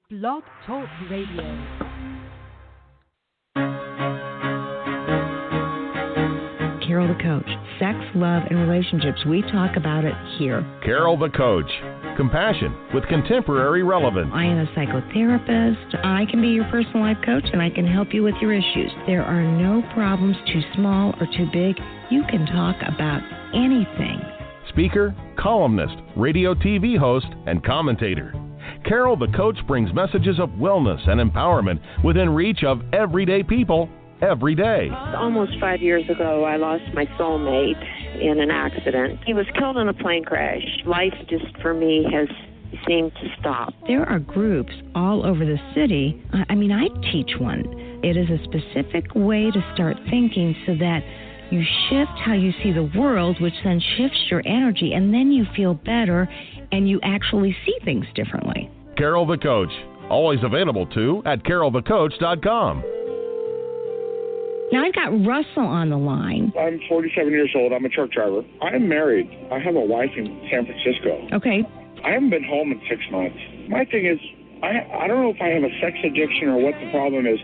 Blog Talk Radio. Carol the Coach. Sex, love, and relationships. We talk about it here. Carol the Coach. Compassion with contemporary relevance. I am a psychotherapist. I can be your personal life coach, and I can help you with your issues. There are no problems too small or too big. You can talk about anything. Speaker, columnist, radio TV host, and commentator. Carol the Coach brings messages of wellness and empowerment within reach of everyday people every day. Almost 5 years ago, I lost my soulmate in an accident. He was killed in a plane crash. Life just, for me, has seemed to stop. There are groups all over the city. I teach one. It is a specific way to start thinking so that you shift how you see the world, which then shifts your energy, and then you feel better and you actually see things differently. Carol the Coach. Always available, too, at carolthecoach.com. Now, I've got Russell on the line. I'm 47 years old. I'm a truck driver. I'm married. I have a wife in San Francisco. Okay. I haven't been home in 6 months. My thing is, I don't know if I have a sex addiction or what the problem is.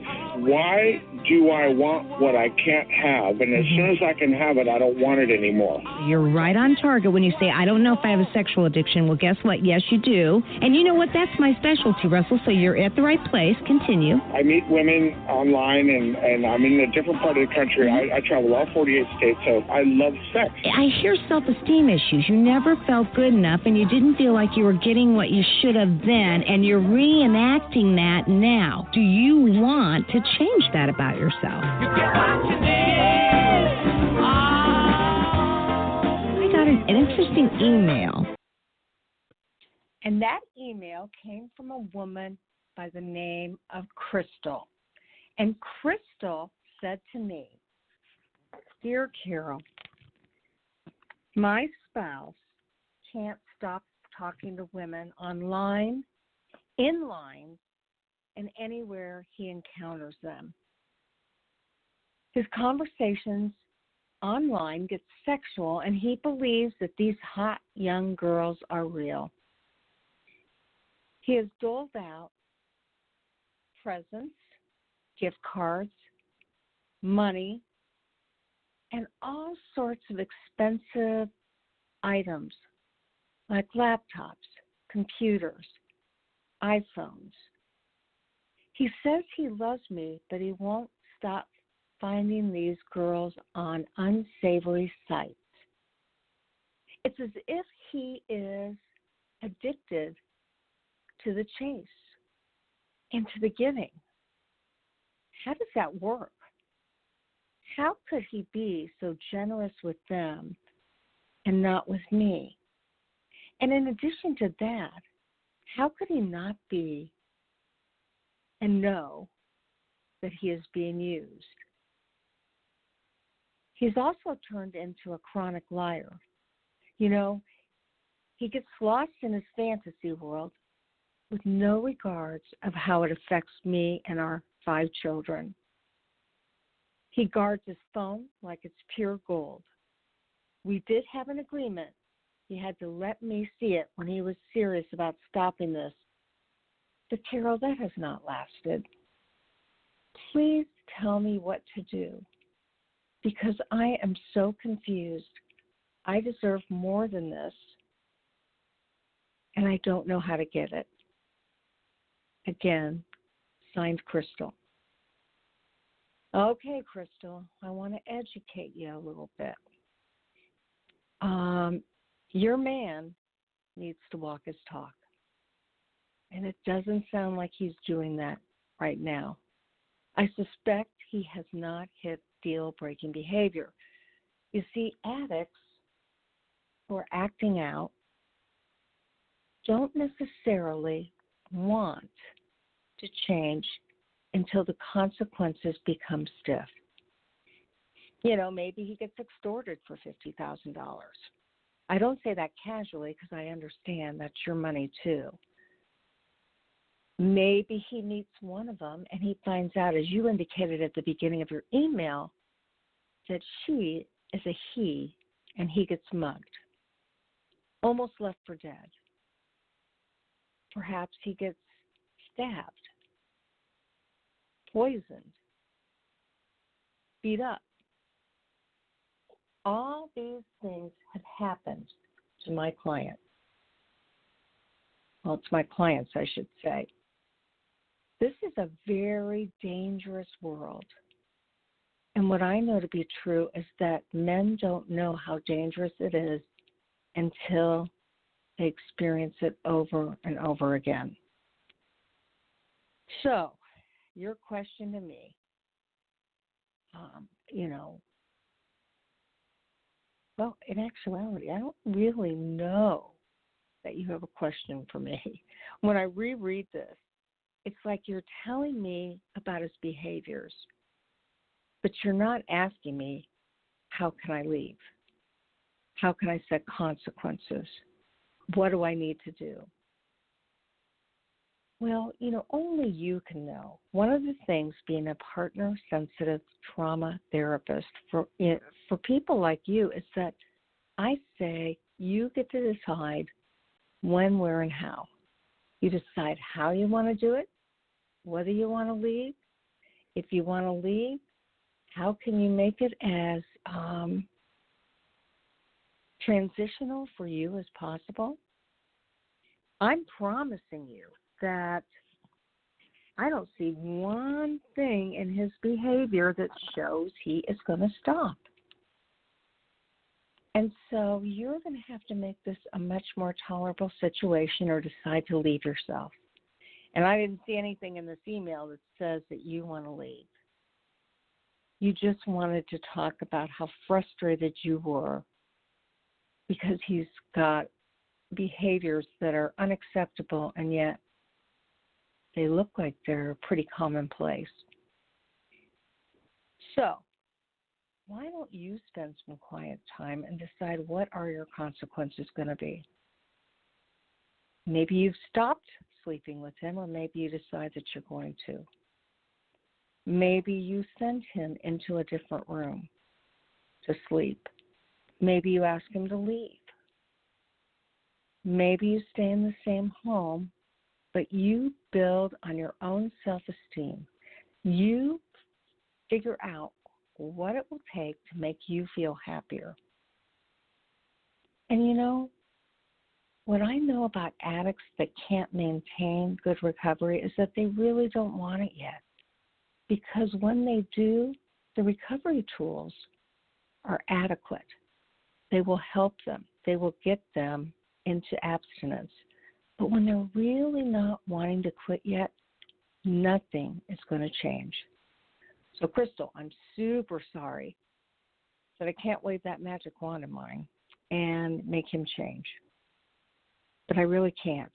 Why do I want what I can't have? And as soon as I can have it, I don't want it anymore. You're right on target when you say, I don't know if I have a sexual addiction. Well, guess what? Yes, you do. And you know what? That's my specialty, Russell, so you're at the right place. Continue. I meet women online, and I'm in a different part of the country. I travel all 48 states, so I love sex. I hear self-esteem issues. You never felt good enough, and you didn't feel like you were getting what you should have then, and you're reenacting that now. Do you want to change that about yourself? You get what you need. I got an interesting email. And that email came from a woman by the name of Crystal. And Crystal said to me, Dear Carol, my spouse can't stop talking to women online, in line, and anywhere he encounters them. His conversations online get sexual, and he believes that these hot young girls are real. He has doled out presents, gift cards, money, and all sorts of expensive items like laptops, computers, iPhones. He says he loves me, but he won't stop finding these girls on unsavory sites. It's as if he is addicted to the chase and to the giving. How does that work? How could he be so generous with them and not with me? And in addition to that, how could he not be and know that he is being used? He's also turned into a chronic liar. You know, he gets lost in his fantasy world with no regards of how it affects me and our 5 children. He guards his phone like it's pure gold. We did have an agreement. He had to let me see it when he was serious about stopping this. But Carol, that has not lasted. Please tell me what to do, because I am so confused. I deserve more than this, and I don't know how to get it. Again, signed, Crystal. Okay, Crystal, I want to educate you a little bit. Your man needs to walk his talk, and it doesn't sound like he's doing that right now. I suspect he has not hit deal-breaking behavior. You see, addicts who are acting out don't necessarily want to change until the consequences become stiff. You know, maybe he gets extorted for $50,000. I don't say that casually because I understand that's your money too. Maybe he meets one of them and he finds out, as you indicated at the beginning of your email, that she is a he, and he gets mugged, almost left for dead. Perhaps he gets stabbed, poisoned, beat up. All these things have happened to my client. Well, to my clients, I should say. This is a very dangerous world. And what I know to be true is that men don't know how dangerous it is until they experience it over and over again. So, your question to me, well, in actuality, I don't really know that you have a question for me. When I reread this, it's like you're telling me about his behaviors, but you're not asking me, how can I leave? How can I set consequences? What do I need to do? Well, only you can know. One of the things being a partner-sensitive trauma therapist for people like you is that I say you get to decide when, where, and how. You decide how you want to do it, whether you want to leave. If you want to leave, how can you make it as transitional for you as possible? I'm promising you that I don't see one thing in his behavior that shows he is going to stop. And so you're going to have to make this a much more tolerable situation or decide to leave yourself. And I didn't see anything in this email that says that you want to leave. You just wanted to talk about how frustrated you were because he's got behaviors that are unacceptable, and yet they look like they're pretty commonplace. So, why don't you spend some quiet time and decide what are your consequences going to be? Maybe you've stopped sleeping with him, or maybe you decide that you're going to. Maybe you send him into a different room to sleep. Maybe you ask him to leave. Maybe you stay in the same home, but you build on your own self-esteem. You figure out what it will take to make you feel happier. And what I know about addicts that can't maintain good recovery is that they really don't want it yet. Because when they do, the recovery tools are adequate. They will help them. They will get them into abstinence. But when they're really not wanting to quit yet, nothing is going to change. So, Crystal, I'm super sorry that I can't wave that magic wand of mine and make him change. But I really can't.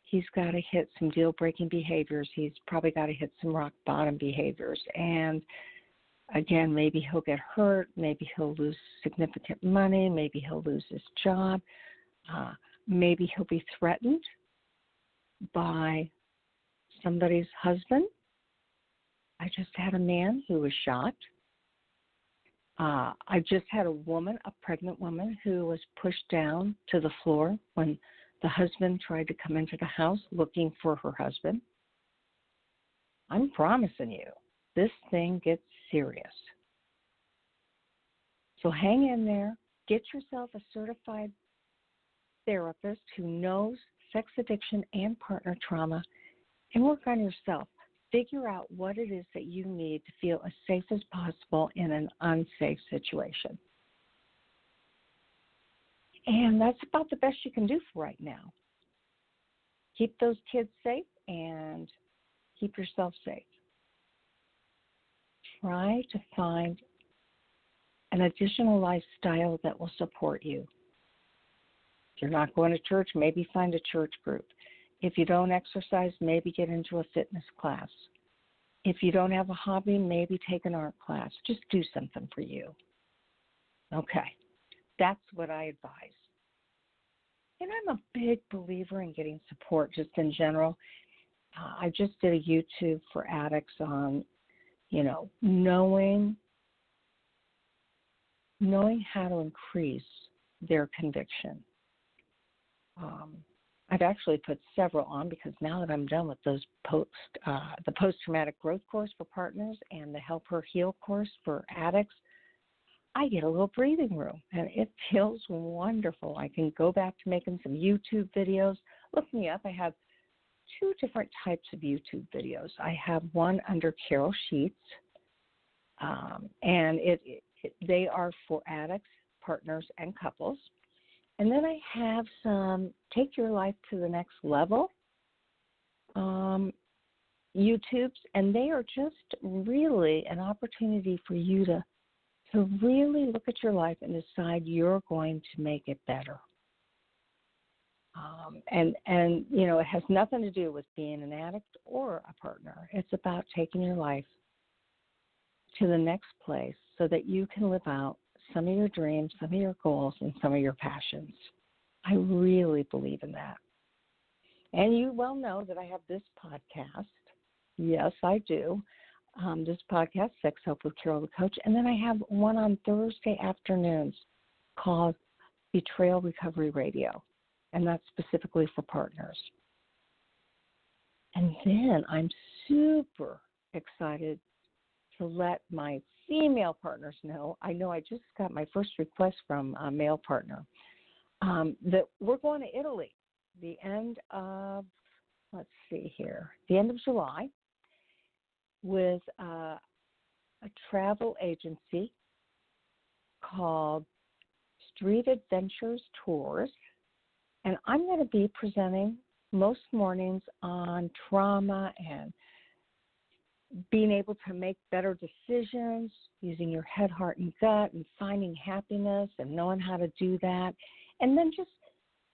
He's got to hit some deal-breaking behaviors. He's probably got to hit some rock-bottom behaviors. And, again, maybe he'll get hurt. Maybe he'll lose significant money. Maybe he'll lose his job. Maybe he'll be threatened by somebody's husband. I just had a man who was shot. I just had a pregnant woman who was pushed down to the floor when the husband tried to come into the house looking for her husband. I'm promising you, this thing gets serious. So hang in there. Get yourself a certified therapist who knows sex addiction and partner trauma, and work on yourself. Figure out what it is that you need to feel as safe as possible in an unsafe situation. And that's about the best you can do for right now. Keep those kids safe and keep yourself safe. Try to find an additional lifestyle that will support you. If you're not going to church, maybe find a church group. If you don't exercise, maybe get into a fitness class. If you don't have a hobby, maybe take an art class. Just do something for you. Okay, that's what I advise. And I'm a big believer in getting support just in general. I just did a YouTube for addicts on, knowing how to increase their conviction. I've actually put several on because now that I'm done with those the post-traumatic growth course for partners and the Help Her Heal course for addicts, I get a little breathing room, and it feels wonderful. I can go back to making some YouTube videos. Look me up. I have 2 different types of YouTube videos. I have one under Carol Sheets, and they are for addicts, partners, and couples. And then I have some Take Your Life to the Next Level YouTubes, and they are just really an opportunity for you to really look at your life and decide you're going to make it better. And you know, it has nothing to do with being an addict or a partner. It's about taking your life to the next place so that you can live out some of your dreams, some of your goals, and some of your passions. I really believe in that. And you well know that I have this podcast. Yes, I do. This podcast, Sex Help with Carol the Coach. And then I have one on Thursday afternoons called Betrayal Recovery Radio. And that's specifically for partners. And then I'm super excited to let my female partners know. I know I just got my first request from a male partner that we're going to Italy the end of, the end of July with a travel agency called Street Adventures Tours. And I'm going to be presenting most mornings on trauma and being able to make better decisions using your head, heart, and gut and finding happiness and knowing how to do that. And then just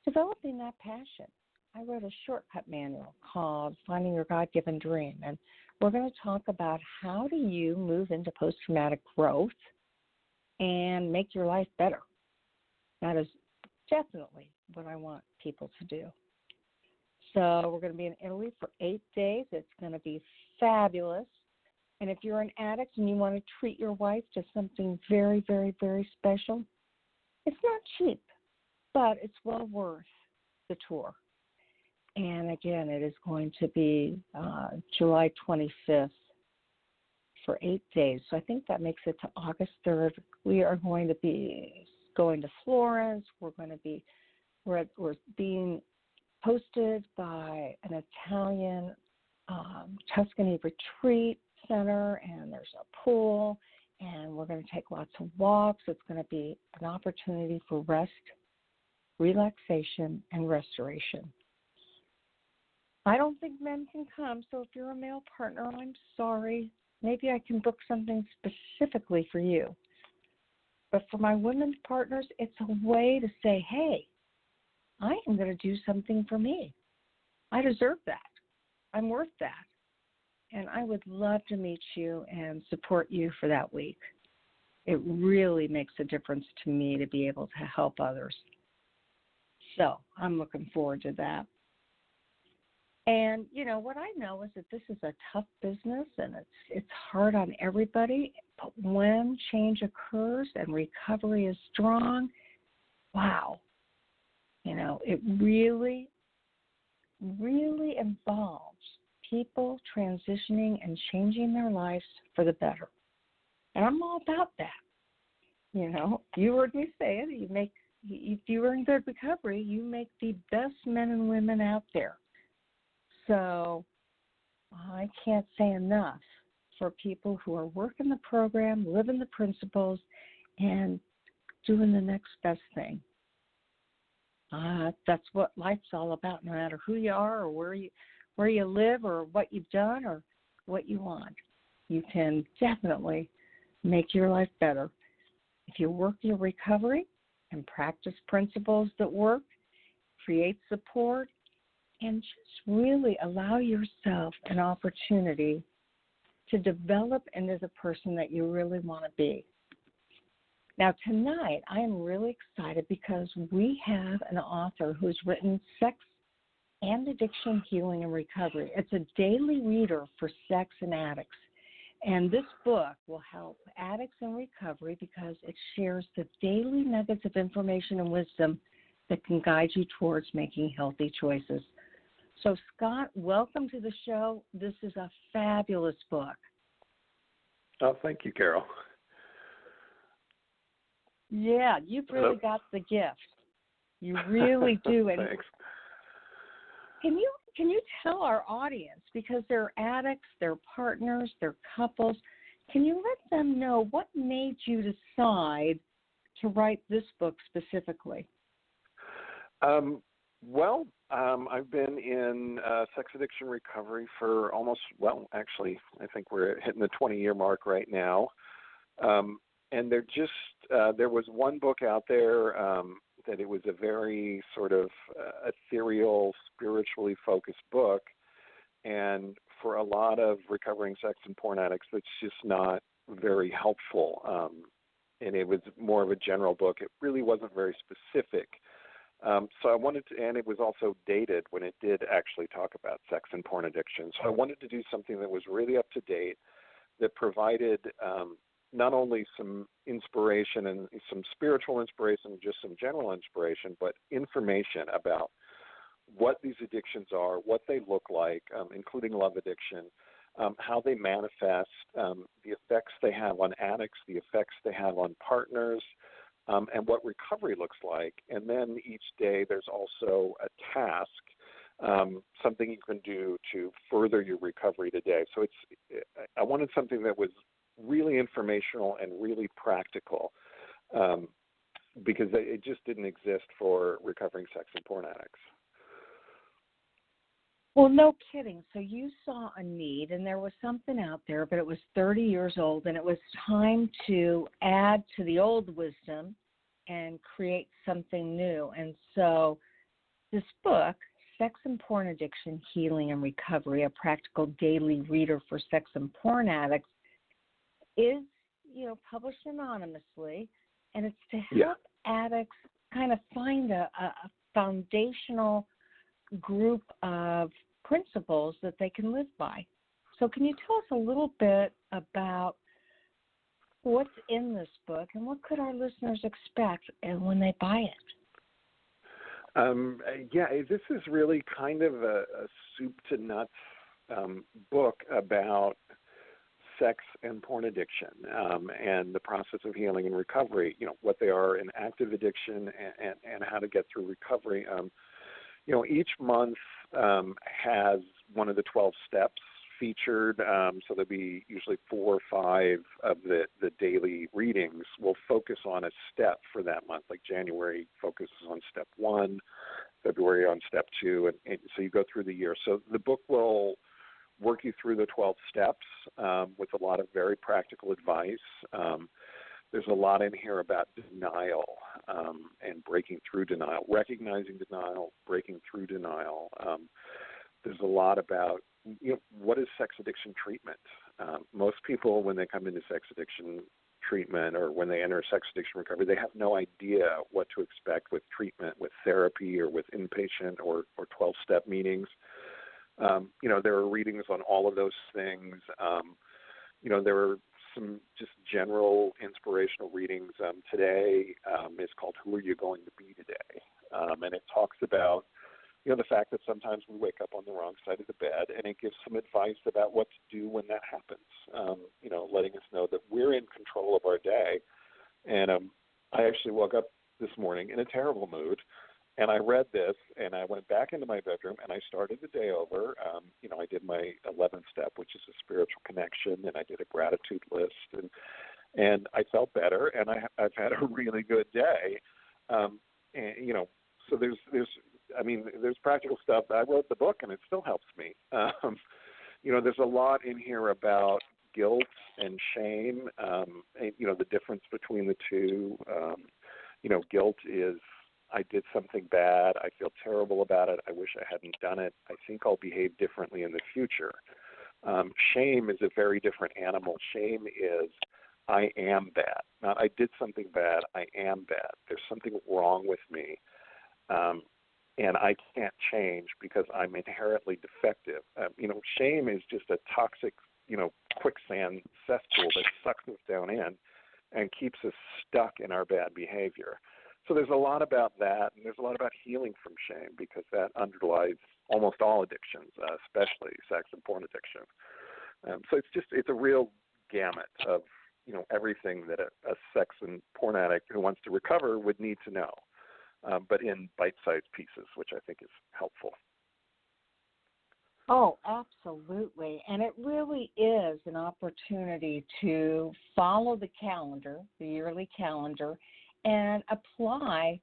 developing that passion. I wrote a shortcut manual called Finding Your God-Given Dream. And we're going to talk about how do you move into post-traumatic growth and make your life better. That is definitely what I want people to do. So we're going to be in Italy for 8 days. It's going to be fabulous. And if you're an addict and you want to treat your wife to something very, very, very special, it's not cheap, but it's well worth the tour. And again, it is going to be July 25th for 8 days. So I think that makes it to August 3rd. We are going to be going to Florence. We're being hosted by an Italian Tuscany retreat center, and there's a pool, and we're going to take lots of walks. It's going to be an opportunity for rest, relaxation, and restoration. I don't think men can come, so if you're a male partner, I'm sorry. Maybe I can book something specifically for you. But for my women partners, it's a way to say, hey, I am going to do something for me. I deserve that. I'm worth that. And I would love to meet you and support you for that week. It really makes a difference to me to be able to help others. So I'm looking forward to that. And, you know, what I know is that this is a tough business and it's hard on everybody. But when change occurs and recovery is strong, wow. You know, it really, really involves people transitioning and changing their lives for the better. And I'm all about that. You know, you heard me say it. If you are in good recovery, you make the best men and women out there. So I can't say enough for people who are working the program, living the principles, and doing the next best thing. That's what life's all about, no matter who you are or where you live or what you've done or what you want. You can definitely make your life better if you work your recovery and practice principles that work, create support, and just really allow yourself an opportunity to develop into the person that you really want to be. Now, tonight, I am really excited because we have an author who's written Sex and Addiction, Healing, and Recovery. It's a daily reader for Sex and Addicts. And this book will help addicts in recovery because it shares the daily nuggets of information and wisdom that can guide you towards making healthy choices. So, Scott, welcome to the show. This is a fabulous book. Oh, thank you, Carol. Yeah, you've really got the gift. You really do. And thanks. Can you tell our audience, because they're addicts, they're partners, they're couples, can you let them know what made you decide to write this book specifically? I've been in sex addiction recovery for almost, I think we're hitting the 20-year mark right now. And there was one book out there that it was a very sort of ethereal, spiritually focused book. And for a lot of recovering sex and porn addicts, it's just not very helpful. And it was more of a general book. It really wasn't very specific. So I wanted to, and it was also dated when it did actually talk about sex and porn addiction. So I wanted to do something that was really up to date, that provided not only some inspiration and some spiritual inspiration, just some general inspiration, but information about what these addictions are, what they look like, including love addiction, how they manifest, the effects they have on addicts, the effects they have on partners, and what recovery looks like. And then each day there's also a task, something you can do to further your recovery today. So I wanted something that was really informational and really practical, because it just didn't exist for recovering sex and porn addicts. Well, no kidding. So you saw a need, and there was something out there, but it was 30 years old, and it was time to add to the old wisdom and create something new. And so this book, Sex and Porn Addiction, Healing and Recovery, a practical daily reader for sex and porn addicts, is, published anonymously, and it's to help addicts kind of find a foundational group of principles that they can live by. So can you tell us a little bit about what's in this book and what could our listeners expect when they buy it? This is really kind of a soup to nuts book about sex and porn addiction, and the process of healing and recovery, what they are in active addiction and how to get through recovery. Each month has one of the 12 steps featured, so there'll be usually 4 or 5 of the daily readings will focus on a step for that month. Like January focuses on step 1, February on step 2, and so you go through the year. So the book will work you through the 12 steps with a lot of very practical advice. There's a lot in here about denial and breaking through denial, recognizing denial, breaking through denial. There's a lot about, what is sex addiction treatment? Most people, when they come into sex addiction treatment or when they enter sex addiction recovery, they have no idea what to expect with treatment, with therapy, or with inpatient or 12-step meetings. There are readings on all of those things. There are some just general inspirational readings. Today is called Who Are You Going to Be Today? And it talks about, the fact that sometimes we wake up on the wrong side of the bed, and it gives some advice about what to do when that happens, letting us know that we're in control of our day. And I actually woke up this morning in a terrible mood, and I read this, and I went back into my bedroom, and I started the day over. I did my 11th step, which is a spiritual connection, and I did a gratitude list, and I felt better, and I've had a really good day. So there's practical stuff. I wrote the book, and it still helps me. There's a lot in here about guilt and shame, the difference between the two. Guilt is, I did something bad. I feel terrible about it. I wish I hadn't done it. I think I'll behave differently in the future. Shame is a very different animal. Shame is, I am bad. Not I did something bad. I am bad. There's something wrong with me. And I can't change because I'm inherently defective. Shame is just a toxic, quicksand cesspool that sucks us down in and keeps us stuck in our bad behavior. So there's a lot about that, and there's a lot about healing from shame, because that underlies almost all addictions, especially sex and porn addiction. So it's a real gamut of, everything that a sex and porn addict who wants to recover would need to know, but in bite-sized pieces, which I think is helpful. Oh, absolutely. And it really is an opportunity to follow the calendar, the yearly calendar, and apply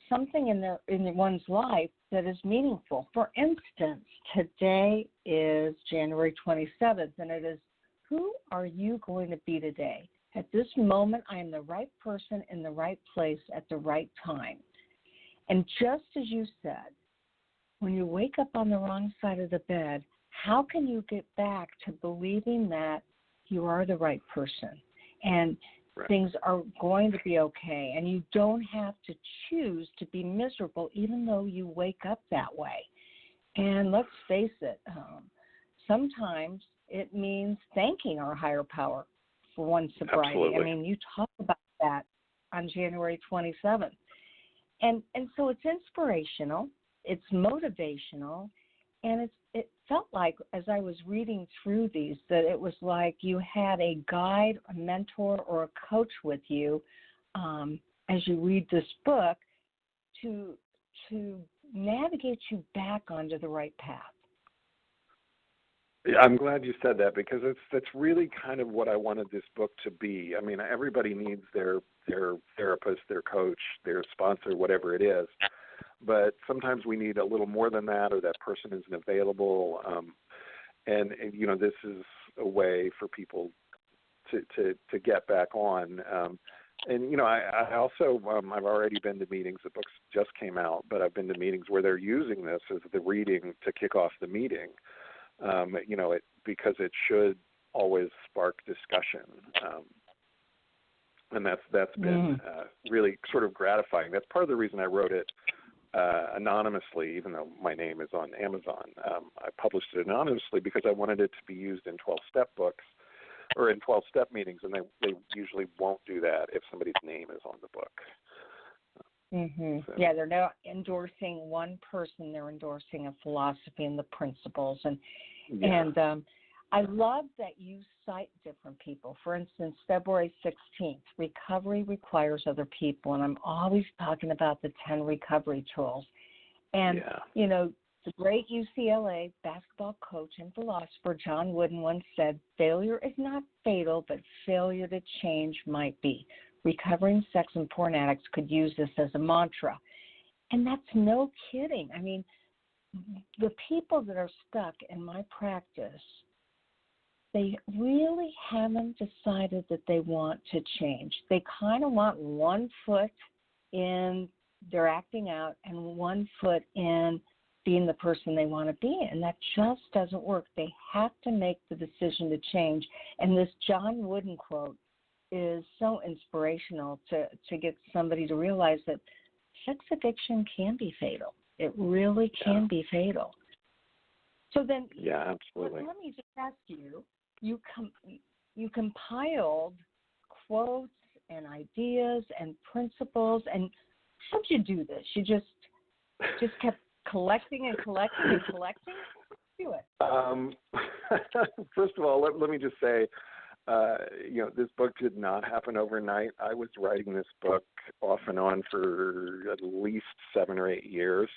something in one's life that is meaningful. For instance, today is January 27th, and it is, who are you going to be today? At this moment, I am the right person in the right place at the right time. And just as you said, when you wake up on the wrong side of the bed, how can you get back to believing that you are the right person and things are going to be okay, and you don't have to choose to be miserable even though you wake up that way? And let's face it, sometimes it means thanking our higher power for one's sobriety. Absolutely. I mean, you talk about that on January 27th. And so it's inspirational, it's motivational, and it felt like, as I was reading through these, that it was like you had a guide, a mentor, or a coach with you as you read this book to navigate you back onto the right path. Yeah, I'm glad you said that, because that's really kind of what I wanted this book to be. I mean, everybody needs their therapist, their coach, their sponsor, whatever it is. But sometimes we need a little more than that, or that person isn't available. And this is a way for people to get back on. I also, I've already been to meetings. The book just came out, but I've been to meetings where they're using this as the reading to kick off the meeting. Because it should always spark discussion. And that's been really sort of gratifying. That's part of the reason I wrote it anonymously, even though my name is on Amazon. I published it anonymously because I wanted it to be used in 12-step books or in 12-step meetings, and they usually won't do that if somebody's name is on the book. Mm-hmm. So. Yeah, they're not endorsing one person; they're endorsing a philosophy and the principles. And I love that you cite different people. For instance, February 16th, recovery requires other people, and I'm always talking about the 10 recovery tools. And the great UCLA basketball coach and philosopher John Wooden once said, "Failure is not fatal, but failure to change might be." Recovering sex and porn addicts could use this as a mantra. And that's no kidding. I mean, the people that are stuck in my practice, they really haven't decided that they want to change. They kind of want one foot in their acting out and one foot in being the person they want to be. And that just doesn't work. They have to make the decision to change. And this John Wooden quote is so inspirational to get somebody to realize that sex addiction can be fatal. It really can be fatal. So then, absolutely. Let me just ask you, you compiled quotes and ideas and principles, and how'd you do this? You just kept collecting and collecting and collecting? Do it. First of all, let me just say, this book did not happen overnight. I was writing this book off and on for at least 7 or 8 years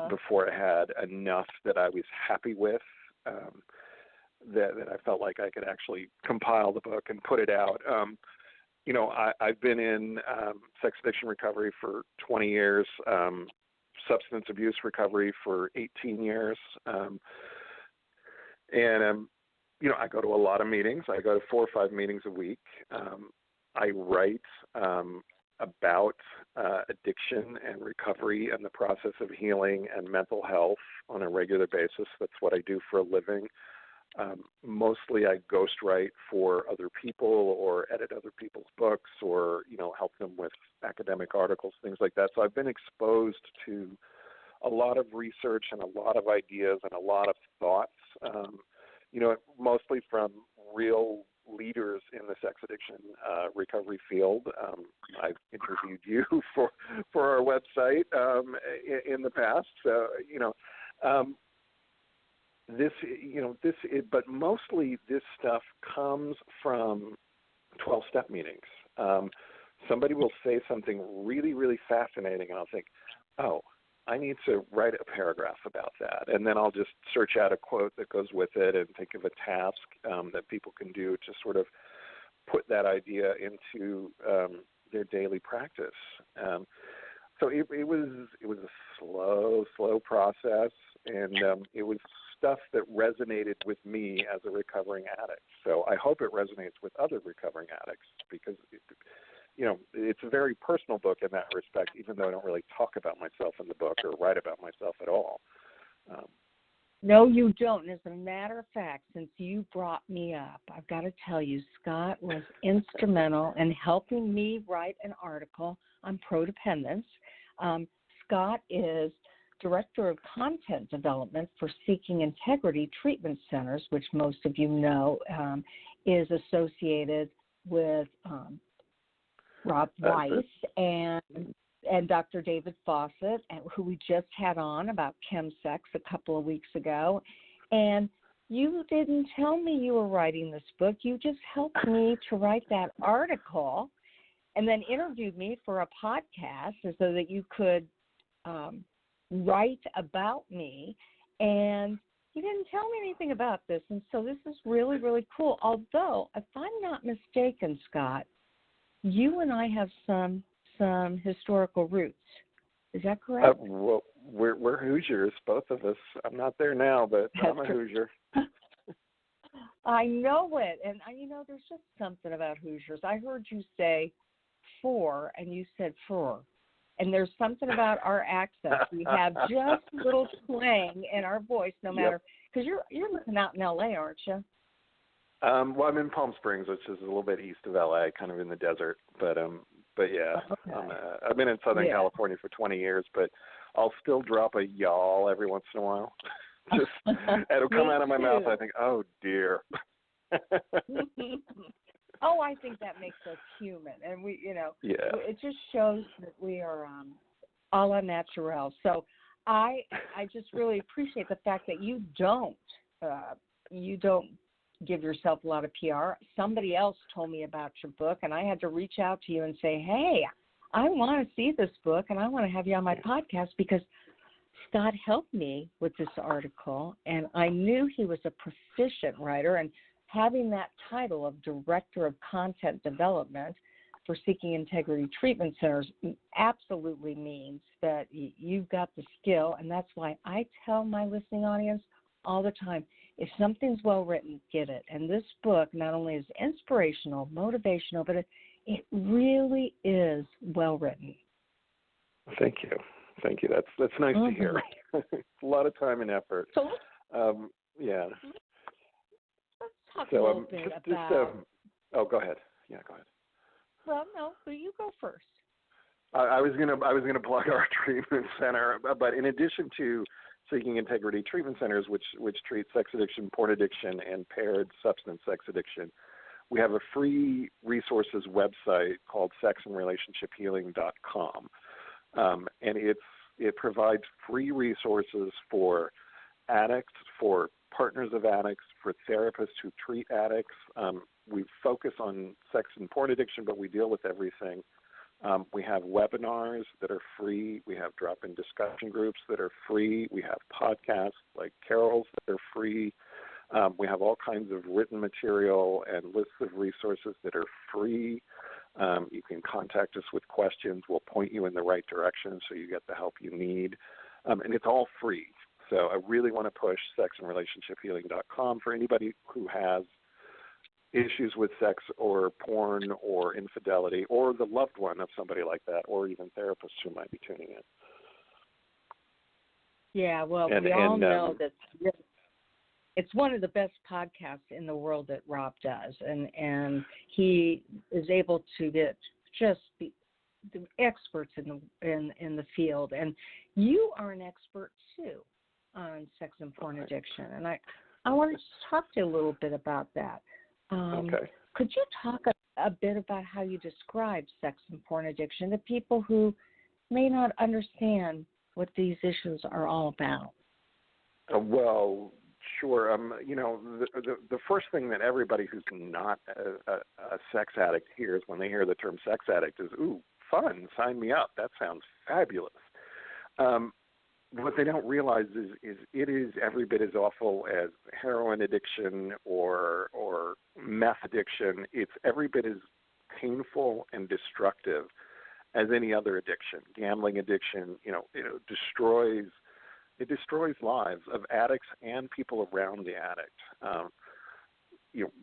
before I had enough that I was happy with, that I felt like I could actually compile the book and put it out. I've been in sex addiction recovery for 20 years, substance abuse recovery for 18 years, I go to a lot of meetings. I go to 4 or 5 meetings a week. I write about addiction and recovery and the process of healing and mental health on a regular basis. That's what I do for a living. Mostly I ghostwrite for other people or edit other people's books or, help them with academic articles, things like that. So I've been exposed to a lot of research and a lot of ideas and a lot of thoughts, mostly from real leaders in the sex addiction recovery field. I've interviewed you for our website in the past. So, but mostly this stuff comes from 12-step meetings. Somebody will say something really, really fascinating, and I'll think, oh, I need to write a paragraph about that. And then I'll just search out a quote that goes with it and think of a task that people can do to sort of put that idea into their daily practice. So it was a slow process, and it was stuff that resonated with me as a recovering addict. So I hope it resonates with other recovering addicts, because it's a very personal book in that respect, even though I don't really talk about myself in the book or write about myself at all. No, you don't. And as a matter of fact, since you brought me up, I've got to tell you, Scott was instrumental in helping me write an article on prodependence. Scott is Director of Content Development for Seeking Integrity Treatment Centers, which most of you know is associated with Rob Weiss and Dr. David Fawcett, who we just had on about chemsex a couple of weeks ago. And you didn't tell me you were writing this book. You just helped me to write that article and then interviewed me for a podcast so that you could write about me. And you didn't tell me anything about this. And so this is really, really cool. Although, if I'm not mistaken, Scott, you and I have some historical roots. Is that correct? Well, we're Hoosiers, both of us. I'm not there now, but I'm a Hoosier. I know it. And, there's just something about Hoosiers. I heard you say for, and you said for. And there's something about our accent. We have just a little twang in our voice, no matter, because you're living out in L.A., aren't you? Well, I'm in Palm Springs, which is a little bit east of L.A., kind of in the desert. But yeah, okay. I've been in Southern California for 20 years, but I'll still drop a y'all every once in a while. Just it'll come out of my mouth. I think, oh dear. Oh, I think that makes us human, and it just shows that we are a la naturel. So I just really appreciate the fact that you don't give yourself a lot of PR. Somebody else told me about your book, and I had to reach out to you and say, hey, I want to see this book, and I want to have you on my podcast, because Scott helped me with this article, and I knew he was a proficient writer, and having that title of Director of Content Development for Seeking Integrity Treatment Centers absolutely means that you've got the skill, and that's why I tell my listening audience all the time, if something's well written, get it. And this book not only is inspirational, motivational, but it really is well written. Thank you. That's nice to hear. It's a lot of time and effort. So yeah. Let's talk a little bit about. Go ahead. Yeah, go ahead. Well, no, but you go first. I was gonna plug our treatment center, but in addition to Seeking Integrity Treatment Centers, which treat sex addiction, porn addiction, and paired substance sex addiction, we have a free resources website called sexandrelationshiphealing.com, and it provides free resources for addicts, for partners of addicts, for therapists who treat addicts. We focus on sex and porn addiction, but we deal with everything. We have webinars that are free. We have drop-in discussion groups that are free. We have podcasts like Carol's that are free. We have all kinds of written material and lists of resources that are free. You can contact us with questions. We'll point you in the right direction so you get the help you need. And it's all free. So I really want to push sexandrelationshiphealing.com for anybody who has issues with sex or porn or infidelity, or the loved one of somebody like that, or even therapists who might be tuning in. Yeah, well, we all know that it's one of the best podcasts in the world that Rob does, and he is able to get just the experts in the field, and you are an expert too on sex and porn addiction, and I want to talk to you a little bit about that. Okay. Could you talk a bit about how you describe sex and porn addiction to people who may not understand what these issues are all about? Well, sure. The first thing that everybody who's not a sex addict hears when they hear the term sex addict is, ooh, fun, sign me up. That sounds fabulous. What they don't realize is it is every bit as awful as heroin addiction or meth addiction. It's every bit as painful and destructive as any other addiction. Gambling addiction, it destroys lives of addicts and people around the addict.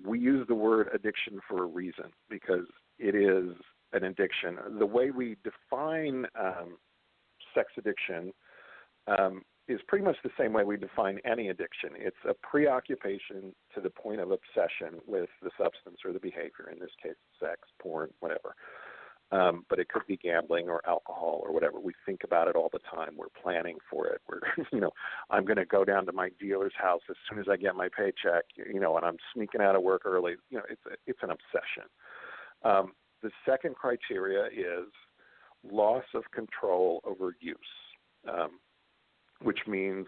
We use the word addiction for a reason because it is an addiction. The way we define sex addiction is pretty much the same way we define any addiction. It's a preoccupation to the point of obsession with the substance or the behavior, in this case, sex, porn, whatever. But it could be gambling or alcohol or whatever. We think about it all the time. We're planning for it. I'm going to go down to my dealer's house as soon as I get my paycheck, and I'm sneaking out of work early. It's an obsession. The second criteria is loss of control over use, which means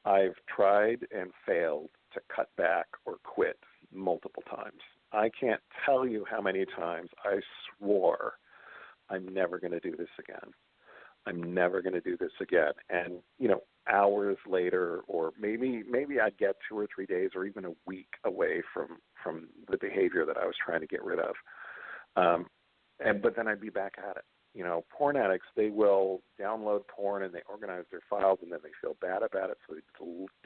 I've tried and failed to cut back or quit multiple times. I can't tell you how many times I swore I'm never going to do this again. I'm never going to do this again. And, hours later, or maybe I'd get 2 or 3 days or even a week away from the behavior that I was trying to get rid of. But then I'd be back at it. Porn addicts, they will download porn and they organize their files and then they feel bad about it. So they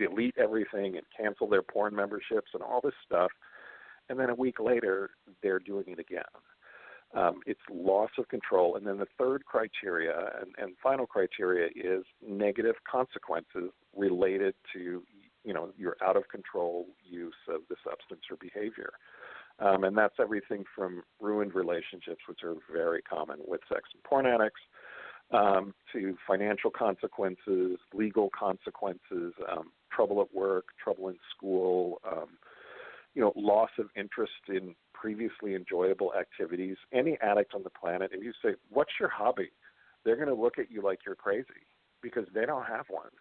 delete everything and cancel their porn memberships and all this stuff. And then a week later, they're doing it again. It's loss of control. And then the third criteria and final criteria is negative consequences related to, your out of control use of the substance or behavior. And that's everything from ruined relationships, which are very common with sex and porn addicts, to financial consequences, legal consequences, trouble at work, trouble in school, loss of interest in previously enjoyable activities. Any addict on the planet, if you say, what's your hobby? They're going to look at you like you're crazy because they don't have one.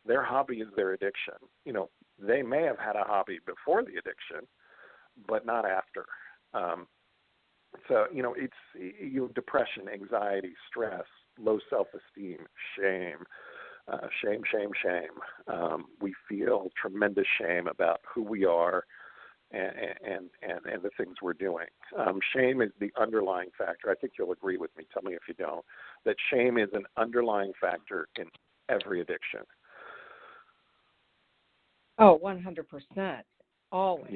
Their hobby is their addiction. They may have had a hobby before the addiction, but not after. So, it's depression, anxiety, stress, low self-esteem, shame. We feel tremendous shame about who we are and the things we're doing. Shame is the underlying factor. I think you'll agree with me. Tell me if you don't. That shame is an underlying factor in every addiction. Oh, 100%. Always.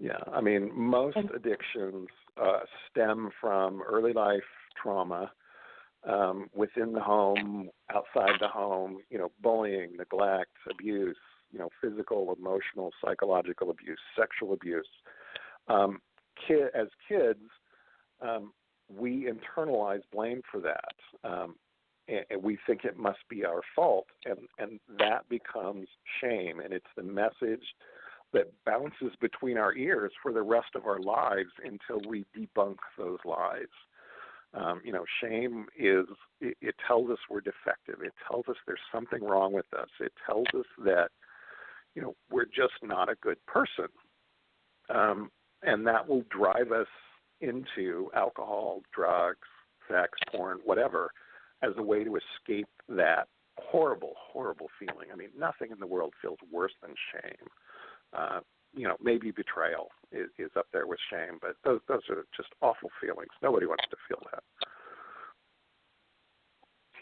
Yeah. I mean, most addictions stem from early life trauma within the home, outside the home, bullying, neglect, abuse, physical, emotional, psychological abuse, sexual abuse. As kids, we internalize blame for that. And we think it must be our fault, and that becomes shame, and it's the message that bounces between our ears for the rest of our lives until we debunk those lies. Shame it tells us we're defective. It tells us there's something wrong with us. It tells us that, we're just not a good person. And that will drive us into alcohol, drugs, sex, porn, whatever, as a way to escape that horrible, horrible feeling. I mean, nothing in the world feels worse than shame. Maybe betrayal is up there with shame, but those are just awful feelings. Nobody wants to feel that.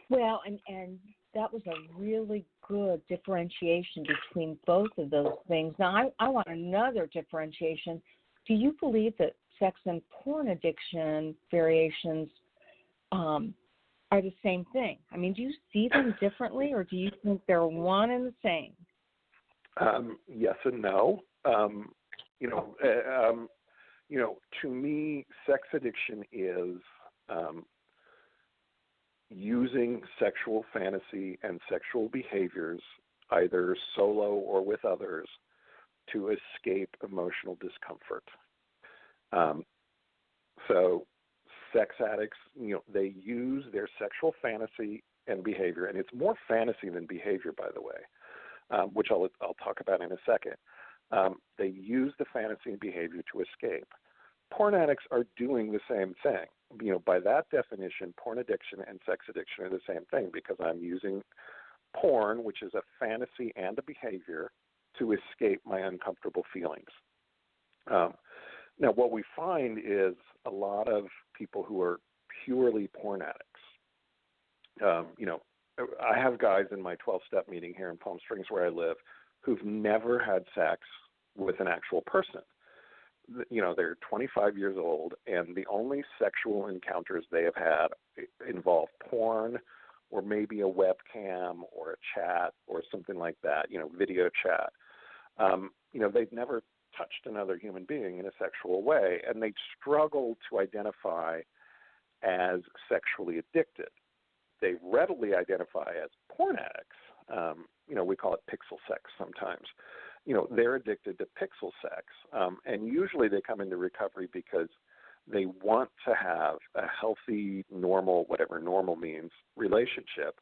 Well, and that was a really good differentiation between both of those things. Now, I want another differentiation. Do you believe that sex and porn addiction variations are the same thing? I mean, do you see them differently, or do you think they're one and the same? Yes and no. To me, sex addiction is using sexual fantasy and sexual behaviors, either solo or with others, to escape emotional discomfort. So sex addicts, they use their sexual fantasy and behavior, and it's more fantasy than behavior, by the way, which I'll talk about in a second. They use the fantasy and behavior to escape. Porn addicts are doing the same thing. By that definition, porn addiction and sex addiction are the same thing, because I'm using porn, which is a fantasy and a behavior, to escape my uncomfortable feelings. Now, what we find is a lot of people who are purely porn addicts. I have guys in my 12-step meeting here in Palm Springs where I live who've never had sex with an actual person. They're 25 years old, and the only sexual encounters they have had involve porn or maybe a webcam or a chat or something like that, video chat. They've never touched another human being in a sexual way, and they struggle to identify as sexually addicted. They readily identify as porn addicts. We call it pixel sex sometimes. They're addicted to pixel sex, and usually they come into recovery because they want to have a healthy, normal, whatever normal means, relationship,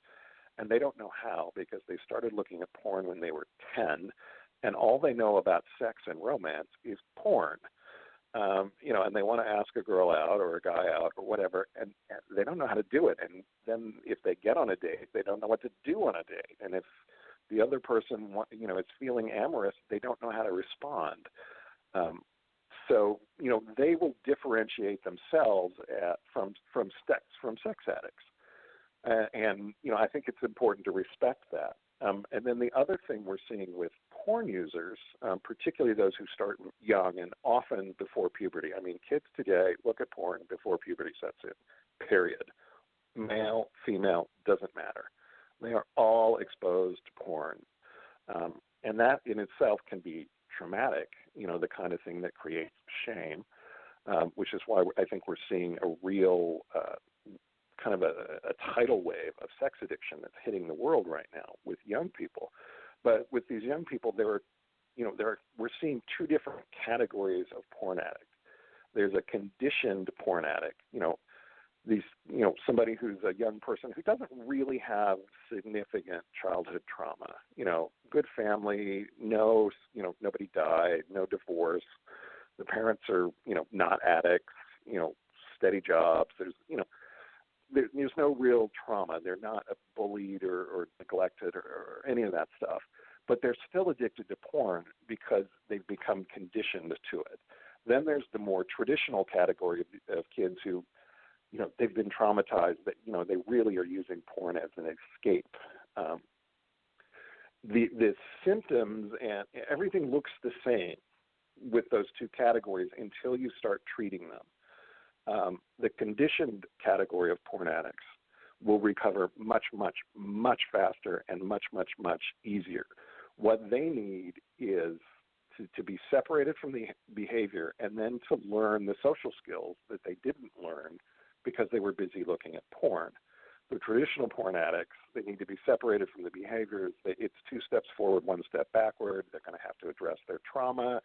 and they don't know how, because they started looking at porn when they were 10, and all they know about sex and romance is porn. And they want to ask a girl out or a guy out or whatever, and they don't know how to do it. And then if they get on a date, they don't know what to do on a date. And if the other person, is feeling amorous, they don't know how to respond. So they will differentiate themselves from sex addicts. And I think it's important to respect that. And then the other thing we're seeing with porn users, particularly those who start young and often before puberty. I mean, kids today look at porn before puberty sets in, period. Male, female, doesn't matter. They are all exposed to porn. And that in itself can be traumatic, the kind of thing that creates shame, which is why I think we're seeing a real kind of a tidal wave of sex addiction that's hitting the world right now with young people. But with these young people, we're seeing two different categories of porn addict. There's a conditioned porn addict, somebody who's a young person who doesn't really have significant childhood trauma, good family, nobody died, no divorce. The parents are, not addicts, steady jobs. There's no real trauma. They're not bullied or neglected or any of that stuff. But they're still addicted to porn because they've become conditioned to it. Then there's the more traditional category of kids who, they've been traumatized, that, they really are using porn as an escape. The symptoms and everything looks the same with those two categories until you start treating them. The conditioned category of porn addicts will recover much, much, much faster and much, much, much easier. What they need is to be separated from the behavior and then to learn the social skills that they didn't learn because they were busy looking at porn. The traditional porn addicts, they need to be separated from the behaviors. It's 2 steps forward, 1 step backward. They're going to have to address their trauma,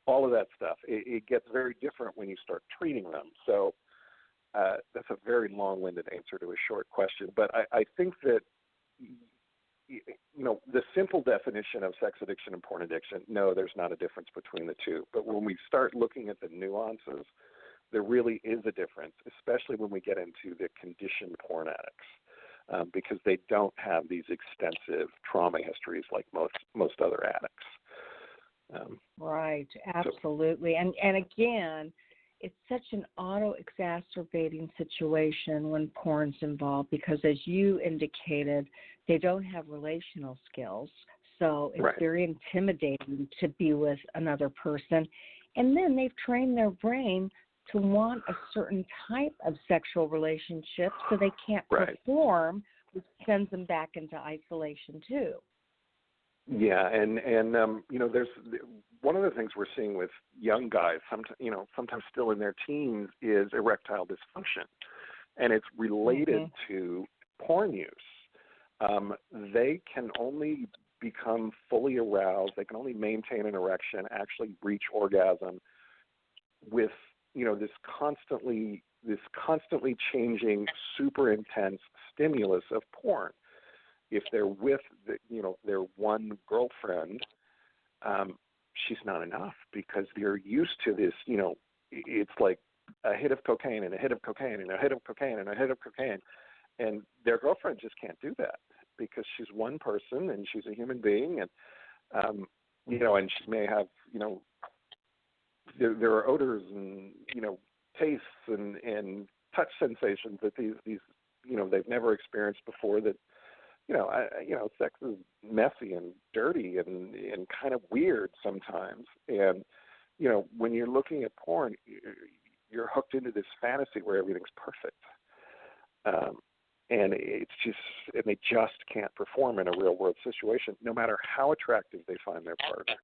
all of that stuff. It gets very different when you start treating them. So that's a very long-winded answer to a short question. But I think that, the simple definition of sex addiction and porn addiction, no, there's not a difference between the two. But when we start looking at the nuances, there really is a difference, especially when we get into the conditioned porn addicts, because they don't have these extensive trauma histories like most other addicts. Right, absolutely. And again, it's such an auto-exacerbating situation when porn's involved because, as you indicated, they don't have relational skills. So it's very intimidating to be with another person. And then they've trained their brain to want a certain type of sexual relationship so they can't perform, which sends them back into isolation too. Yeah, and there's one of the things we're seeing with young guys, sometimes still in their teens, is erectile dysfunction, and it's related to porn use. They can only become fully aroused. They can only maintain an erection, actually reach orgasm with, this constantly changing, super intense stimulus of porn. If they're with their one girlfriend, she's not enough because they're used to this. It's like a hit of cocaine and a hit of cocaine and a hit of cocaine and a hit of cocaine, and their girlfriend just can't do that because she's one person and she's a human being, and and she may have there are odors and tastes and touch sensations that these they've never experienced before. That sex is messy and dirty and kind of weird sometimes. And when you're looking at porn, you're hooked into this fantasy where everything's perfect. And they just can't perform in a real world situation, no matter how attractive they find their partner,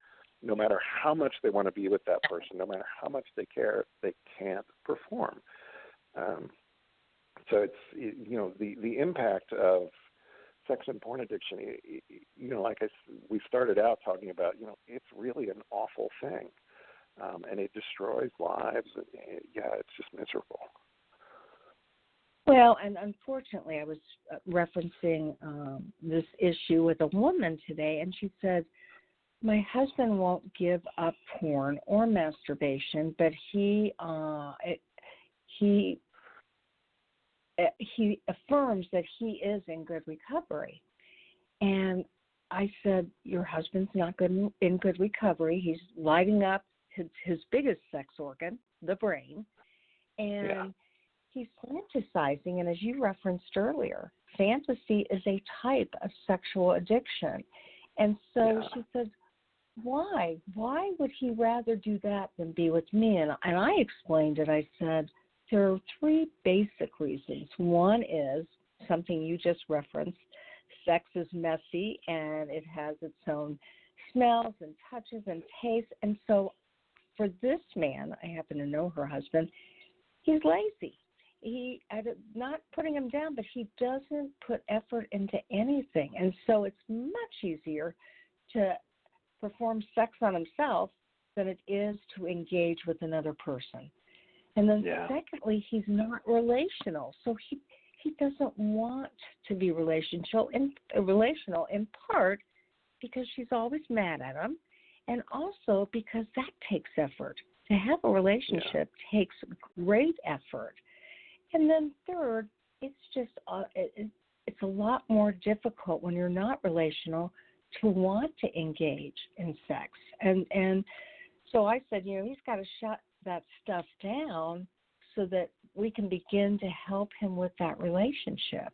no matter how much they want to be with that person, no matter how much they care, they can't perform. So it's, the impact of sex and porn addiction, we started out talking about, it's really an awful thing. And it destroys lives. And, it's just miserable. Well, and unfortunately, I was referencing this issue with a woman today, and she said, my husband won't give up porn or masturbation, but he affirms that he is in good recovery. And I said, your husband's not in good recovery. He's lighting up his biggest sex organ, the brain, and he's fantasizing. And as you referenced earlier, fantasy is a type of sexual addiction. And so she said, why? Why would he rather do that than be with me? And I explained it. I said, there are three basic reasons. One is something you just referenced. Sex is messy, and it has its own smells and touches and tastes. And so for this man, I happen to know her husband, he's lazy. Not putting him down, but he doesn't put effort into anything. And so it's much easier to perform sex on himself than it is to engage with another person. And then secondly, he's not relational. So he doesn't want to be relational in part because she's always mad at him, and also because that takes effort. To have a relationship takes great effort. And then third, it's just it's a lot more difficult when you're not relational to want to engage in sex. And so I said, he's got to shut that stuff down so that we can begin to help him with that relationship.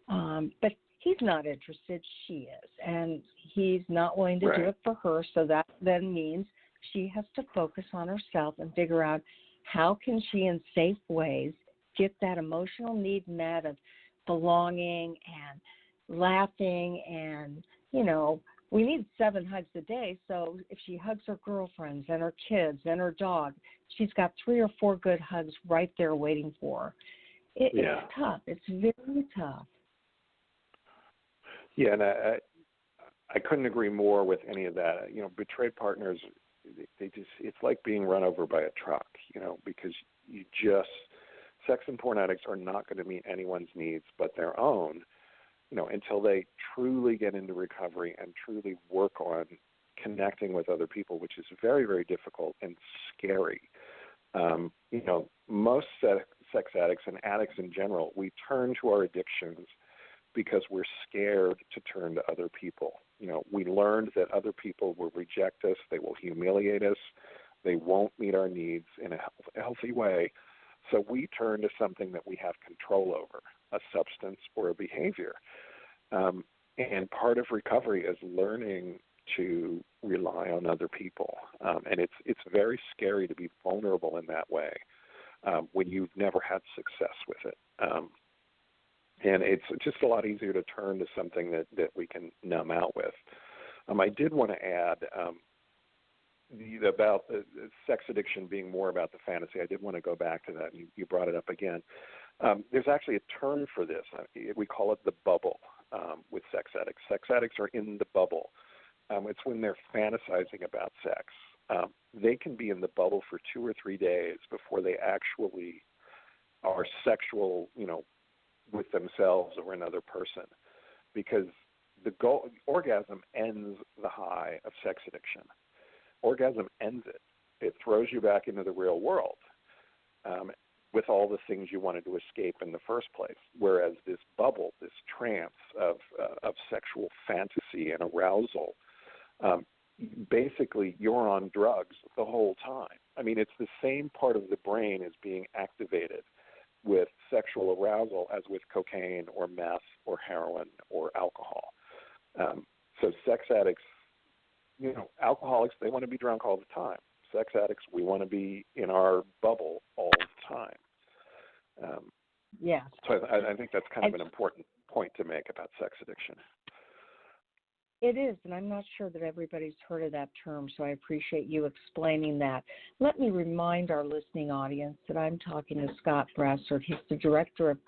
But he's not interested. She is. And he's not willing to do it for her. So that then means she has to focus on herself and figure out how can she in safe ways get that emotional need met of belonging and laughing and, we need 7 hugs a day. So if she hugs her girlfriends and her kids and her dog, she's got 3 or 4 good hugs right there waiting for her. It's tough. It's very tough. Yeah, and I couldn't agree more with any of that. Betrayed partners, it's like being run over by a truck, because sex and porn addicts are not going to meet anyone's needs but their own, until they truly get into recovery and truly work on connecting with other people, which is very, very difficult and scary. Most sex addicts and addicts in general, we turn to our addictions because we're scared to turn to other people. We learned that other people will reject us, they will humiliate us, they won't meet our needs in a healthy way. So we turn to something that we have control over, a substance or a behavior. And part of recovery is learning to rely on other people. And it's very scary to be vulnerable in that way when you've never had success with it. And it's just a lot easier to turn to something that we can numb out with. I did want to add about the sex addiction being more about the fantasy. I did want to go back to that. You brought it up again. There's actually a term for this. We call it the bubble. with sex addicts. Sex addicts are in the bubble. It's when they're fantasizing about sex. They can be in the bubble for 2 or 3 days before they actually are sexual, with themselves or another person, because the goal, orgasm ends the high of sex addiction. Orgasm ends it. It throws you back into the real world with all the things you wanted to escape in the first place. Whereas this bubble, this trance of sexual fantasy and arousal, basically you're on drugs the whole time. I mean, it's the same part of the brain is being activated with sexual arousal as with cocaine or meth or heroin or alcohol. So sex addicts, alcoholics, they want to be drunk all the time. Sex addicts, we want to be in our bubble all the time. Yes. So I think that's kind of an important point to make about sex addiction. It is, and I'm not sure that everybody's heard of that term, so I appreciate you explaining that. Let me remind our listening audience that I'm talking to Scott Brassart. He's the Director of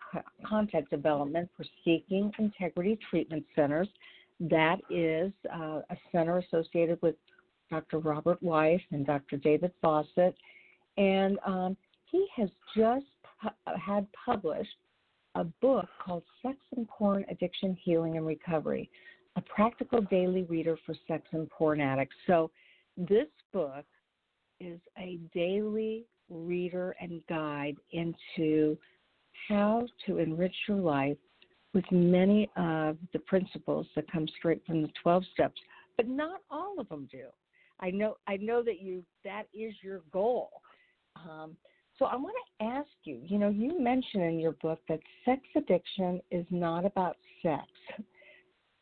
Content Development for Seeking Integrity Treatment Centers. That is a center associated with Dr. Robert Weiss and Dr. David Fawcett. And he has just had published a book called Sex and Porn Addiction, Healing, and Recovery, a practical daily reader for sex and porn addicts. So this book is a daily reader and guide into how to enrich your life with many of the principles that come straight from the 12 steps, but not all of them do. I know that is your goal. So I want to ask you, you mentioned in your book that sex addiction is not about sex.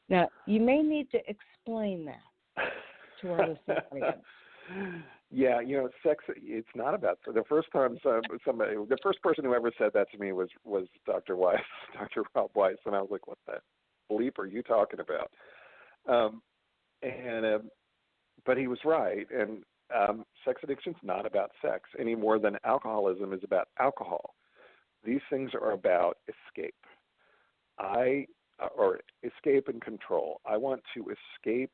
Now, you may need to explain that to our listening audience. Yeah, sex, it's not about, the first time the first person who ever said that to me was Dr. Weiss, Dr. Rob Weiss, and I was like, what the bleep are you talking about? But he was right, and sex addiction's not about sex any more than alcoholism is about alcohol. These things are about escape. Or escape and control. I want to escape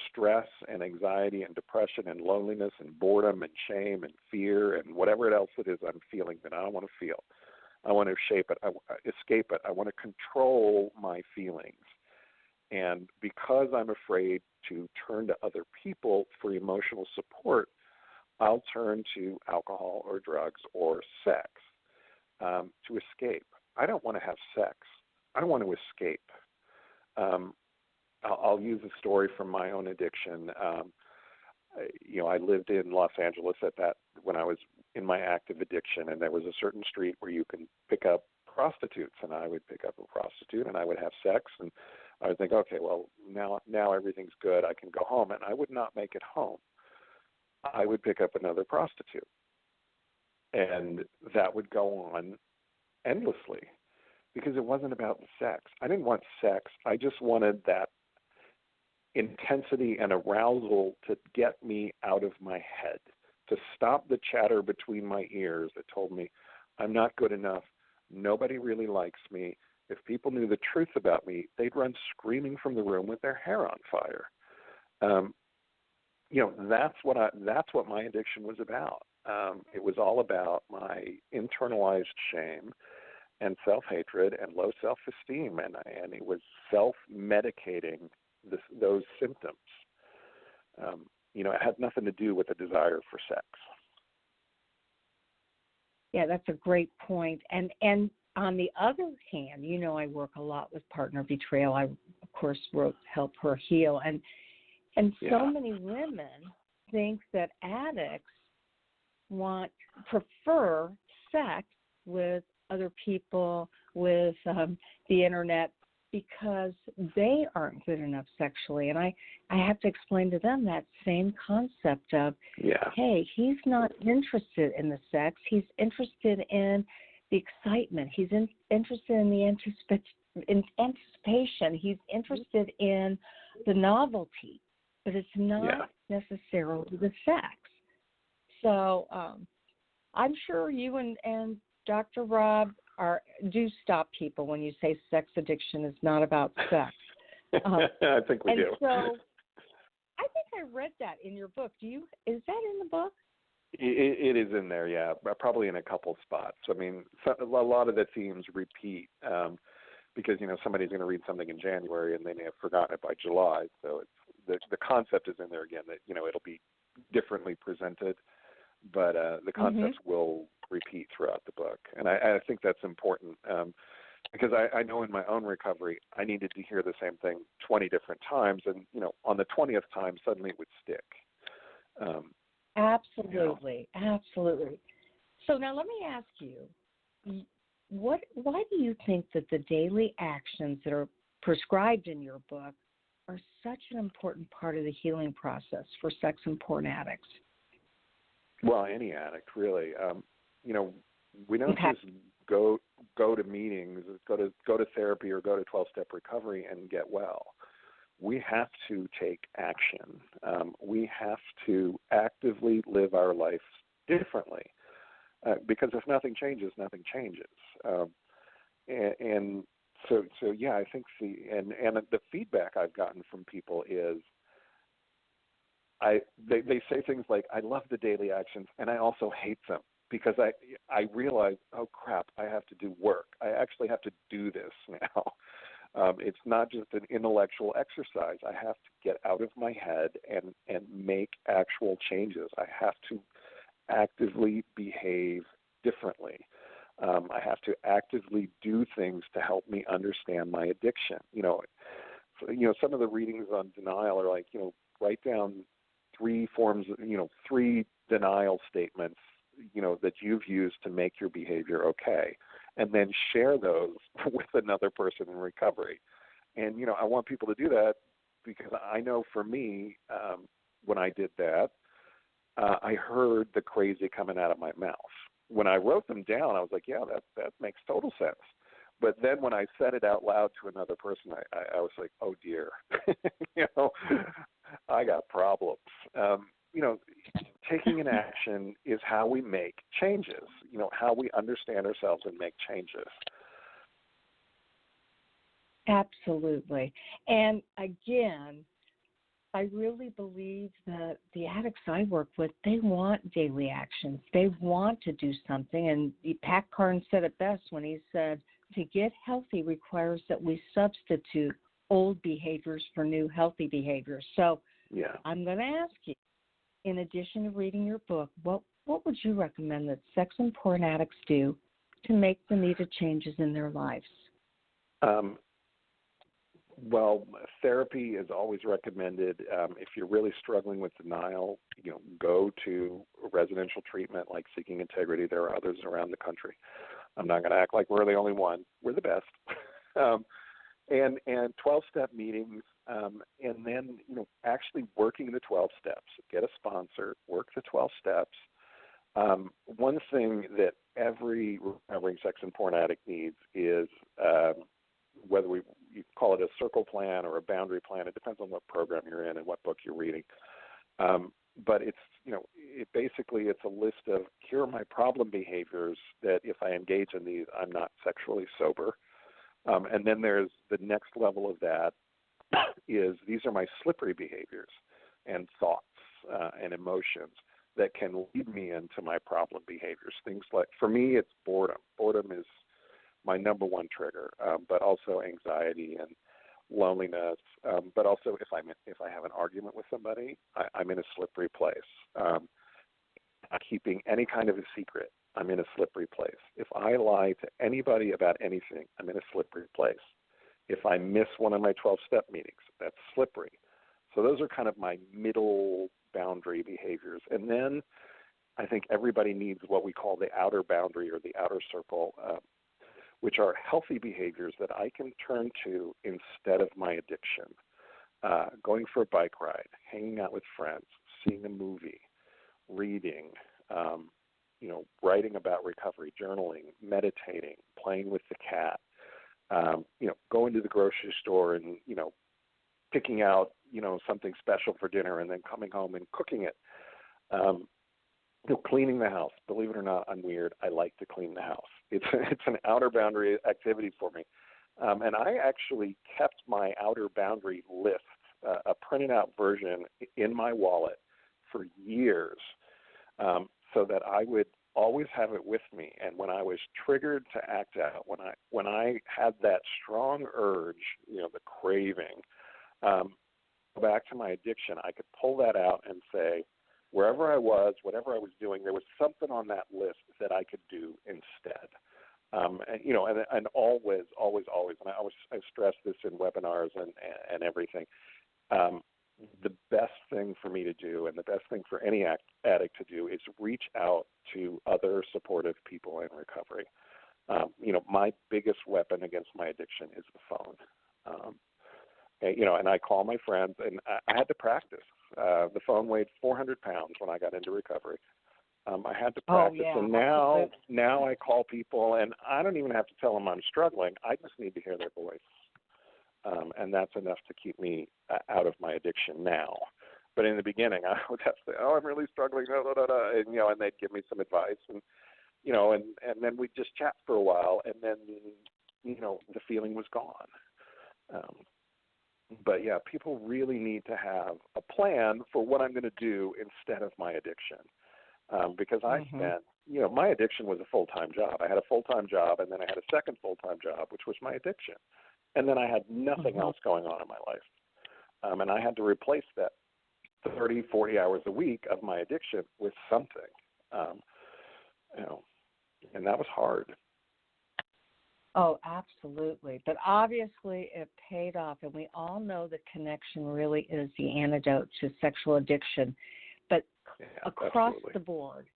stress and anxiety and depression and loneliness and boredom and shame and fear and whatever else it is I'm feeling that I don't want to feel. I want to escape it. I want to control my feelings. And because I'm afraid to turn to other people for emotional support, I'll turn to alcohol or drugs or sex to escape. I don't want to have sex. I don't want to escape. I'll use a story from my own addiction. I lived in Los Angeles when I was in my active addiction, and there was a certain street where you can pick up prostitutes, and I would pick up a prostitute, and I would have sex, and I would think, okay, well, now everything's good. I can go home, and I would not make it home. I would pick up another prostitute, and that would go on endlessly. Because it wasn't about the sex. I didn't want sex. I just wanted that intensity and arousal to get me out of my head, to stop the chatter between my ears that told me I'm not good enough, nobody really likes me. If people knew the truth about me, they'd run screaming from the room with their hair on fire. That's what my addiction was about. It was all about my internalized shame and self-hatred and low self-esteem, and it was self-medicating those symptoms. It had nothing to do with a desire for sex. Yeah, that's a great point. And on the other hand, I work a lot with partner betrayal. I, of course, wrote Help Her Heal, and so many women think that addicts prefer sex with other people, with the internet, because they aren't good enough sexually. And I have to explain to them that same concept of, hey, he's not interested in the sex. He's interested in the excitement. He's interested in the anticipation. He's interested in the novelty, but it's not necessarily the sex. So I'm sure you and Dr. Rob do stop people when you say sex addiction is not about sex. I think we do. So I think I read that in your book. Is that in the book? It is in there, yeah, probably in a couple spots. I mean, a lot of the themes repeat because, somebody's going to read something in January and they may have forgotten it by July. So the concept is in there again that, it'll be differently presented, but the concepts will repeat throughout the book. And I think that's important because I know in my own recovery, I needed to hear the same thing 20 different times. And, on the 20th time, suddenly it would stick. Absolutely. Absolutely. So now let me ask you, why do you think that the daily actions that are prescribed in your book are such an important part of the healing process for sex and porn addicts? Well, any addict, really. We don't just go to meetings, go to therapy or go to 12-step recovery and get well. We have to take action. We have to actively live our life differently because if nothing changes, nothing changes. And so yeah, I think the feedback I've gotten from people is they say things like, I love the daily actions and I also hate them because I realize, oh crap, I have to do work. I actually have to do this now. It's not just an intellectual exercise. I have to get out of my head and make actual changes. I have to actively behave differently. I have to actively do things to help me understand my addiction. Some of the readings on denial are like, write down 3 forms, 3 denial statements, that you've used to make your behavior okay, and then share those with another person in recovery. And, I want people to do that because I know for me, when I did that, I heard the crazy coming out of my mouth. When I wrote them down, I was like, yeah, that makes total sense. But then when I said it out loud to another person, I was like, oh dear, I got problems. Taking an action is how we make changes, how we understand ourselves and make changes. Absolutely. And again, I really believe that the addicts I work with, they want daily actions. They want to do something. And Pat Carn said it best when he said, to get healthy requires that we substitute old behaviors for new healthy behaviors. So yeah. I'm going to ask you, in addition to reading your book, what would you recommend that sex and porn addicts do to make the needed changes in their lives? Well, therapy is always recommended. If you're really struggling with denial, go to residential treatment like Seeking Integrity. There are others around the country. I'm not going to act like we're the only one. We're the best. And 12-step meetings, and then, actually working the 12 steps. Get a sponsor, work the 12 steps. One thing that every recovering sex and porn addict needs is whether you call it a circle plan or a boundary plan. It depends on what program you're in and what book you're reading. But it's, it's a list of, here are my problem behaviors that if I engage in these, I'm not sexually sober. And then there's the next level of that is, these are my slippery behaviors and thoughts and emotions that can lead me into my problem behaviors. Things like, for me, it's boredom. Boredom is my number one trigger, but also anxiety and loneliness. But also if I have an argument with somebody, I'm in a slippery place. Keeping any kind of a secret, I'm in a slippery place. If I lie to anybody about anything, I'm in a slippery place. If I miss one of my 12-step meetings, that's slippery. So those are kind of my middle boundary behaviors. And then I think everybody needs what we call the outer boundary or the outer circle, which are healthy behaviors that I can turn to instead of my addiction. Going for a bike ride, hanging out with friends, seeing a movie, reading, writing about recovery, journaling, meditating, playing with the cat, going to the grocery store and, picking out, something special for dinner and then coming home and cooking it. cleaning the house. Believe it or not, I'm weird. I like to clean the house. It's an outer boundary activity for me. And I actually kept my outer boundary list, a printed out version, in my wallet for years, so that I would always have it with me. And when I was triggered to act out, when I had that strong urge, the craving, go back to my addiction, I could pull that out and say, wherever I was, whatever I was doing, there was something on that list that I could do instead. And always, and I stress this in webinars and everything. The best thing for me to do, and the best thing for any addict to do, is reach out to other supportive people in recovery. My biggest weapon against my addiction is the phone. And I call my friends, and I had to practice. The phone weighed 400 pounds when I got into recovery. I had to practice, and now I call people, and I don't even have to tell them I'm struggling. I just need to hear their voice, and that's enough to keep me out of my addiction now. But in the beginning, I would have to say, "Oh, I'm really struggling," and they'd give me some advice, and then we'd just chat for a while, and then the feeling was gone. But yeah, people really need to have a plan for what I'm going to do instead of my addiction. Because I spent, my addiction was a full-time job. I had a full-time job, and then I had a second full-time job, which was my addiction. And then I had nothing else going on in my life. And I had to replace that 30, 40 hours a week of my addiction with something. And that was hard. Oh, absolutely. But obviously it paid off, and we all know the connection really is the antidote to sexual addiction. But across the board,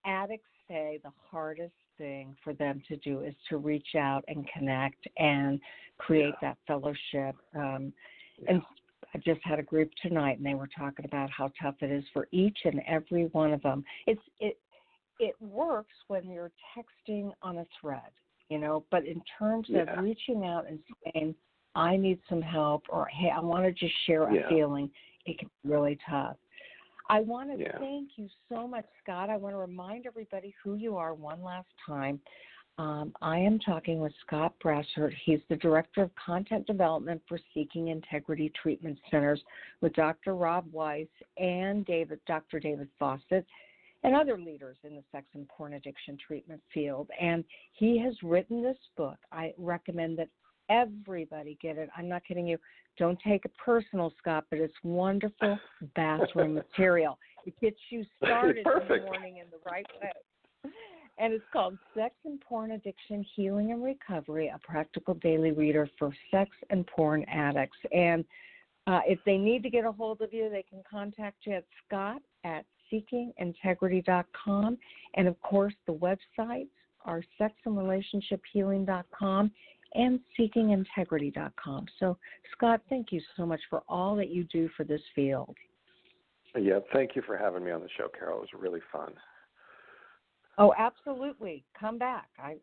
addicts say the hardest thing for them to do is to reach out and connect and create that fellowship. And I just had a group tonight, and they were talking about how tough it is for each and every one of them. It works when you're texting on a thread, but in terms of reaching out and saying, I need some help, or, hey, I want to just share a feeling, it can be really tough. I want to thank you so much, Scott. I want to remind everybody who you are one last time. I am talking with Scott Brassart. He's the Director of Content Development for Seeking Integrity Treatment Centers with Dr. Rob Weiss and Dr. David Fawcett, and other leaders in the sex and porn addiction treatment field. And he has written this book. I recommend that everybody get it. I'm not kidding you. Don't take it personal, Scott, but it's wonderful bathroom material. It gets you started in the morning in the right way. And it's called Sex and Porn Addiction, Healing and Recovery, a practical daily reader for sex and porn addicts. And if they need to get a hold of you, they can contact you at scott@seekingintegrity.com. And, of course, the websites are sexandrelationshiphealing.com and seekingintegrity.com. So, Scott, thank you so much for all that you do for this field. Yeah, thank you for having me on the show, Carol. It was really fun. Oh, absolutely. Come back. I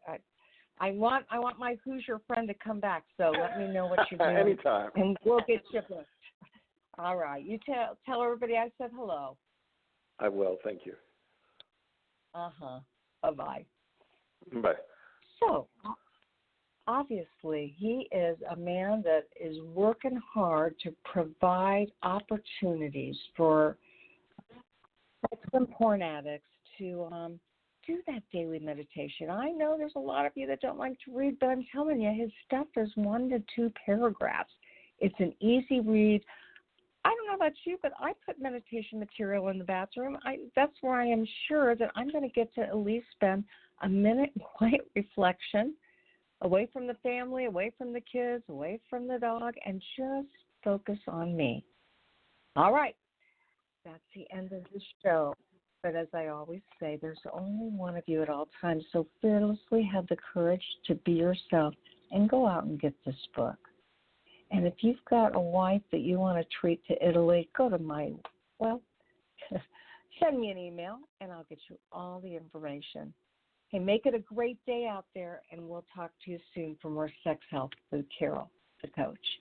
want my Who's Your Friend to come back, so let me know what you're doing. Anytime. And we'll get you booked. All right. You tell everybody I said hello. I will. Thank you. Bye-bye. Bye. So, obviously, he is a man that is working hard to provide opportunities for sex and porn addicts to do that daily meditation. I know there's a lot of you that don't like to read, but I'm telling you, his stuff is 1 to 2 paragraphs. It's an easy read. I don't know about you, but I put meditation material in the bathroom. That's where I am sure that I'm going to get to at least spend a minute in quiet reflection, away from the family, away from the kids, away from the dog, and just focus on me. All right. That's the end of the show. But as I always say, there's only one of you at all times, so fearlessly have the courage to be yourself and go out and get this book. And if you've got a wife that you want to treat to Italy, go to send me an email, and I'll get you all the information. Hey, make it a great day out there, and we'll talk to you soon for more Sex Health with Carol, the coach.